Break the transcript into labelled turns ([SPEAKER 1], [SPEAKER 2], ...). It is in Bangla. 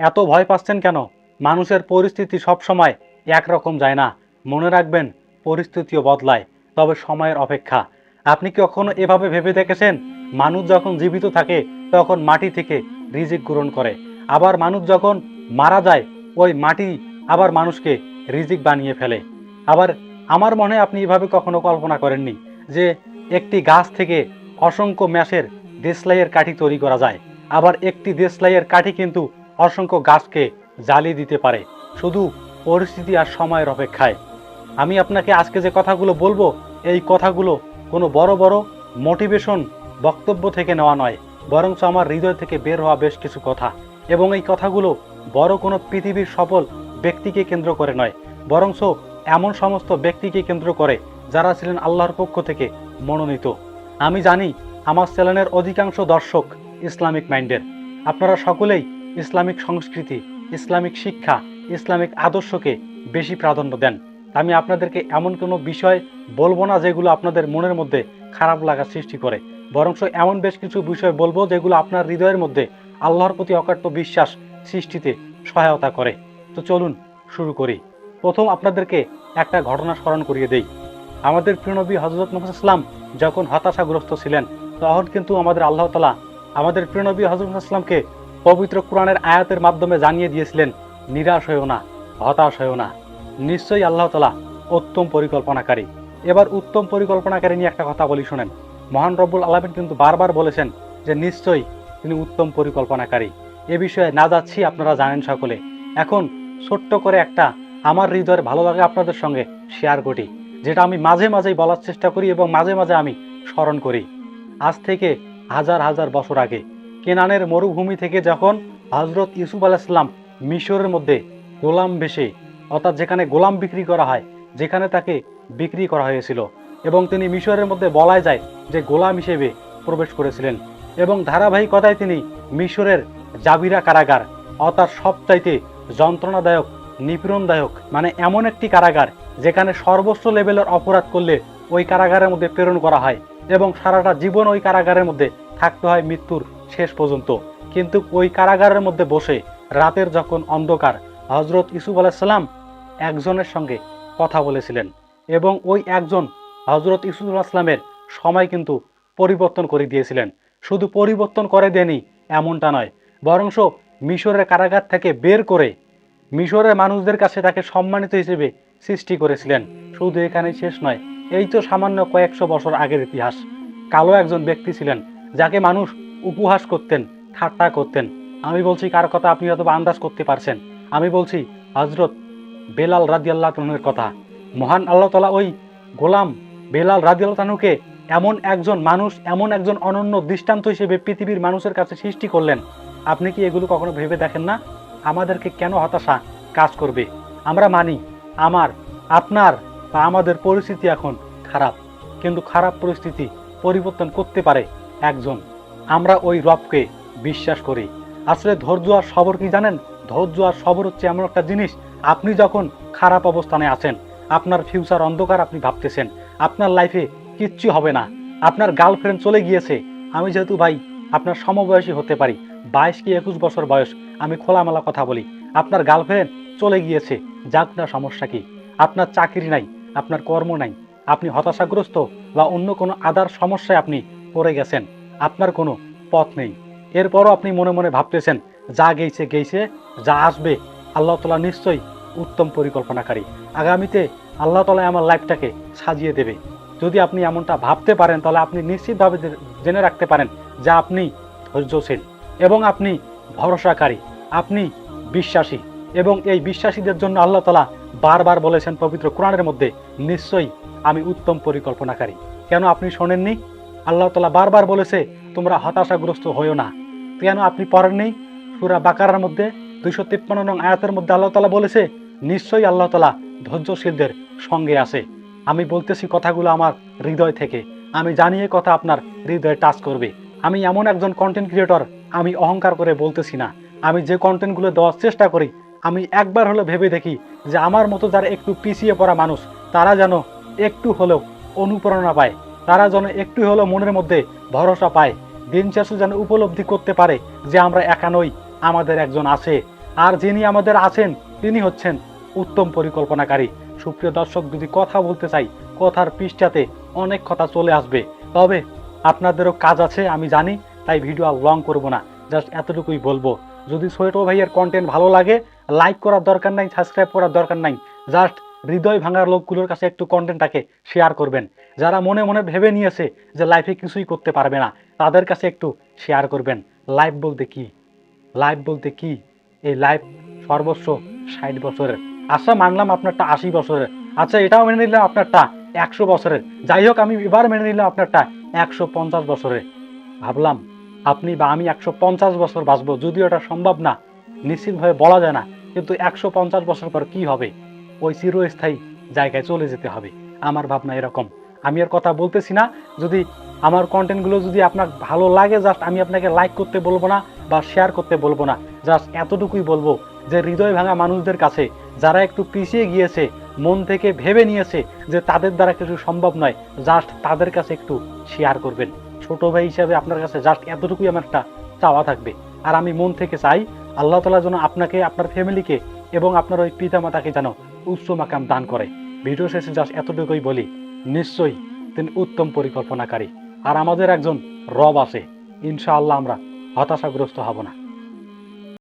[SPEAKER 1] এত ভয় পাচ্ছেন কেন? মানুষের পরিস্থিতি সবসময় একরকম যায় না। মনে রাখবেন, পরিস্থিতিও বদলায়, তবে সময়ের অপেক্ষা। আপনি কি কখনো এভাবে ভেবে দেখেছেন, মানুষ যখন জীবিত থাকে তখন মাটি থেকে রিজিক গ্রহণ করে, আবার মানুষ যখন মারা যায় ওই মাটি আবার মানুষকে রিজিক বানিয়ে ফেলে। আবার আমার মনে হয় আপনি এভাবে কখনো কল্পনা করেননি যে একটি গাছ থেকে অসংখ্য ম্যাশের দেশলাইয়ের কাঠি তৈরি করা যায়, আবার একটি দেশলাইয়ের কাঠি কিন্তু অসংখ্য গাছকে জ্বালিয়ে দিতে পারে, শুধু পরিস্থিতি আর সময়ের অপেক্ষায়। আমি আপনাকে আজকে যে কথাগুলো বলবো, এই কথাগুলো কোনো বড় বড় মোটিভেশন বক্তব্য থেকে নেওয়া নয়, বরঞ্চ আমার হৃদয় থেকে বের হওয়া বেশ কিছু কথা। এবং এই কথাগুলো বড় কোনো পৃথিবীর সফল ব্যক্তিকে কেন্দ্র করে নয়, বরঞ্চ এমন সমস্ত ব্যক্তিকে কেন্দ্র করে যারা ছিলেন আল্লাহর পক্ষ থেকে মনোনীত। আমি জানি আমার চ্যানেলের অধিকাংশ দর্শক ইসলামিক মাইন্ডের। আপনারা সকলেই ইসলামিক সংস্কৃতি, ইসলামিক শিক্ষা, ইসলামিক আদর্শকে বেশি প্রাধান্য দেন। আমি আপনাদেরকে এমন কোনো বিষয় বলবো না যেগুলো আপনাদের মনের মধ্যে খারাপ লাগা সৃষ্টি করে, বরঞ্চ এমন বেশ কিছু বিষয় বলবো যেগুলো আপনার হৃদয়ের মধ্যে আল্লাহর প্রতি অকাট্য বিশ্বাস সৃষ্টিতে সহায়তা করে। তো চলুন শুরু করি। প্রথম আপনাদেরকে একটা ঘটনা স্মরণ করিয়ে দেই। আমাদের প্রিয় নবী হযরত মুহাম্মদ সাল্লাল্লাহু আলাইহি ওয়াসাল্লাম যখন হতাশাগ্রস্ত ছিলেন, তখন কিন্তু আমাদের আল্লাহ তাআলা আমাদের প্রিয় নবী হযরত মুহাম্মদ সাল্লাল্লাহু আলাইহি ওয়াসাল্লামকে পবিত্র কোরআনের আয়াতের মাধ্যমে জানিয়ে দিয়েছিলেন, নিরাশ হয়েও না, হতাশ হয়েও না, নিশ্চয়ই আল্লাহ তাআলা উত্তম পরিকল্পনাকারী। এবার উত্তম পরিকল্পনাকারী নিয়ে একটা কথা বলি, শোনেন। মহান রব্বুল আলামিন কিন্তু বারবার বলেছেন যে নিশ্চয়ই তিনি উত্তম পরিকল্পনাকারী। এ বিষয়ে না যাচ্ছি, আপনারা জানেন সকলে। এখন ছোট্ট করে একটা আমার হৃদয়ের ভালো লাগে আপনাদের সঙ্গে শেয়ার করি, যেটা আমি মাঝে মাঝেই বলার চেষ্টা করি এবং মাঝে মাঝে আমি স্মরণ করি। আজ থেকে হাজার হাজার বছর আগে কেনানের মরুভূমি থেকে যখন হযরত ইউসুফ আলাইহিস সালাম মিশরের মধ্যে গোলাম বেশে, অর্থাৎ যেখানে গোলাম বিক্রি করা হয়, যেখানে তাকে বিক্রি করা হয়েছিল, এবং তিনি মিশরের মধ্যে বলা যায় যে গোলাম হিসেবে প্রবেশ করেছিলেন, এবং ধারাবাহিকতায় তিনি মিশরের জাবিরা কারাগার, অর্থাৎ সবচাইতে যন্ত্রণাদায়ক, নিপীড়নদায়ক, মানে এমন একটি কারাগার যেখানে সর্বোচ্চ লেভেলের অপরাধ করলে ওই কারাগারের মধ্যে প্রেরণ করা হয় এবং সারাটা জীবন ওই কারাগারের মধ্যে থাকতে হয় মৃত্যুর শেষ পর্যন্ত। কিন্তু ওই কারাগারের মধ্যে বসে রাতের যখন অন্ধকার, হযরত ইউসুফ আলাইহিস সালাম একজনের সঙ্গে কথা বলেছিলেন, এবং ওই একজন হযরত ইউসুফ আলাইহিস সালামের সময় কিন্তু পরিবর্তন করে দিয়েছিলেন। শুধু পরিবর্তন করে দেনই এমনটা নয়, বরঞ্চ মিশরের কারাগার থেকে বের করে মিশরের মানুষদের কাছে তাকে সম্মানিত হিসেবে সৃষ্টি করেছিলেন। শুধু এখানেই শেষ নয়, এই তো সামান্য কয়েকশো বছর আগের ইতিহাস। কালো একজন ব্যক্তি ছিলেন যাকে মানুষ উপহাস করতেন, ঠাট্টা করতেন। আমি বলছি কার কথা আপনি হয়তো আন্দাজ করতে পারছেন। আমি বলছি হযরত বেলাল রাদিয়াল্লাহু তাআলার কথা। মহান আল্লাহ তাআলা ওই গোলাম বেলাল রাদিয়াল্লাহু তাআলাকে এমন একজন মানুষ, এমন একজন অনন্য দৃষ্টান্ত হিসেবে পৃথিবীর মানুষের কাছে সৃষ্টি করলেন। আপনি কি এগুলো কখনো ভেবে দেখেন না? আমাদেরকে কেন হতাশা কাজ করবে? আমরা মানি আমার, আপনার বা আমাদের পরিস্থিতি এখন খারাপ, কিন্তু খারাপ পরিস্থিতি পরিবর্তন করতে পারে একজন। আমরা ওই রবকে বিশ্বাস করি। আসলে ধৈর্য আর সবর কি জানেন? ধৈর্য আর সবর হচ্ছে এমন একটা জিনিস, আপনি যখন খারাপ অবস্থানে আছেন, আপনার ফিউচার অন্ধকার, আপনি ভাবতেছেন আপনার লাইফে কিচ্ছু হবে না, আপনার গার্লফ্রেন্ড চলে গিয়েছে। আমি যেহেতু ভাই আপনার সমবয়সী হতে পারি, 22 কি 21 বছর বয়স, আমি খোলামেলা কথা বলি। আপনার গার্লফ্রেন্ড চলে গিয়েছে, যাক না, সমস্যা কি? আপনার চাকরি নাই, আপনার কর্ম নাই, আপনি হতাশাগ্রস্ত বা অন্য কোনো আদার সমস্যায় আপনি পড়ে গেছেন, আপনার কোনো পথ নেই। এরপরও আপনি মনে মনে ভাবতেছেন যা গেছে গেছে, যা আসবে আল্লাহ তাআলা নিশ্চয়ই উত্তম পরিকল্পনাকারী। আগামীতে আল্লাহ তাআলা আমার লাইফটাকে সাজিয়ে দেবে। যদি আপনি এমনটা ভাবতে পারেন, তাহলে আপনি নিশ্চিতভাবে জেনে রাখতে পারেন যে আপনি ধৈর্যশীল এবং আপনি ভরসাকারী, আপনি বিশ্বাসী। এবং এই বিশ্বাসীদের জন্য আল্লাহ তাআলা বারবার বলেছেন পবিত্র কোরআনের মধ্যে, নিশ্চয়ই আমি উত্তম পরিকল্পনাকারী। কেন আপনি শোনেননি? আল্লাহ তাআলা বারবার বলেছে তোমরা হতাশাগ্রস্ত হইও না। কেন আপনি পড়েননি? সূরা বাকারার মধ্যে 253 নং আয়াতের মধ্যে আল্লাহ তাআলা বলেছে নিশ্চয়ই আল্লাহ তাআলা ধৈর্যশীলদের সঙ্গে আছে। আমি বলতেছি কথাগুলো আমার হৃদয় থেকে, আমি জানি এই কথা আপনার হৃদয়ে টাচ করবে। আমি এমন একজন কন্টেন্ট ক্রিয়েটর, আমি অহংকার করে বলতেছি না। আমি যে কন্টেন্টগুলো দেওয়ার চেষ্টা করি, আমি একবার হলে ভেবে দেখি যে আমার মতো যারা একটু পিছিয়ে পড়া মানুষ, তারা যেন একটু হলেও অনুপ্রেরণা পায়, তারা যেন একটু হলেও মনের মধ্যে ভরসা পায়, দিন শেষে যেন উপলব্ধি করতে পারে যে আমরা একা নই, আমাদের একজন আছে, আর যিনি আমাদের আছেন তিনি হচ্ছেন উত্তম পরিকল্পনাকারী। সুপ্রিয় দর্শক, যদি কথা বলতে চাই, কথার পৃষ্ঠাতে অনেক কথা চলে আসবে, তবে আপনাদেরও কাজ আছে আমি জানি, তাই ভিডিও আর লং করব না, জাস্ট এতটুকুই বলবো। যদি ছোট ভাইয়ের কন্টেন্ট ভালো লাগে, লাইক করার দরকার নাই, সাবস্ক্রাইব করার দরকার নাই, জাস্ট হৃদয় ভাঙার লোকগুলোর কাছে একটু কন্টেন্টটাকে শেয়ার করবেন। যারা মনে মনে ভেবে নিয়েছে যে লাইফে কিছুই করতে পারবে না, তাদের কাছে একটু শেয়ার করবেন। লাইফ বলতে কি, লাইফ বলতে কি, এই লাইফ সর্বোচ্চ 60 বছরের। আচ্ছা মানলাম আপনারটা 80 বছরের, আচ্ছা এটাও মেনে নিলাম আপনারটা 100 বছরের, যাই হোক আমি এবার মেনে নিলাম আপনারটা 150 বছরের। ভাবলাম আপনি বা আমি 150 বছর বাঁচবো, যদিও এটা সম্ভব না, নিশ্চিতভাবে বলা যায় না, কিন্তু 150 বছর পর কি হবে, ওই চিরস্থায়ী জায়গায় চলে যেতে হবে। আমার ভাবনা এরকম। আমি আর কথা বলতেছি না। যদি আমার কন্টেন্টগুলো যদি আপনার ভালো লাগে, জাস্ট আমি আপনাকে লাইক করতে বলবো না বা শেয়ার করতে বলবো না, জাস্ট এতটুকুই বলবো যে হৃদয় ভাঙা মানুষদের কাছে, যারা একটু পিছিয়ে গিয়েছে, মন থেকে ভেবে নিয়েছে যে তাদের দ্বারা কিছু সম্ভব নয়, জাস্ট তাদের কাছে একটু শেয়ার করবেন। ছোট ভাই হিসাবে আপনার কাছে জাস্ট এতটুকুই আমার একটা চাওয়া থাকবে। আর আমি মন থেকে চাই আল্লাহ তাআলা যেন আপনাকে, আপনার ফ্যামিলিকে এবং আপনার ওই পিতামাতাকে যেন উচ্চ মাকাম দান করে। ভিডিও শেষে জাস্ট এতটুকুই বলি, নিশ্চয়ই তিনি উত্তম পরিকল্পনাকারী, আর আমাদের একজন রব আছে। ইনশাআল্লাহ আমরা হতাশাগ্রস্ত হব না।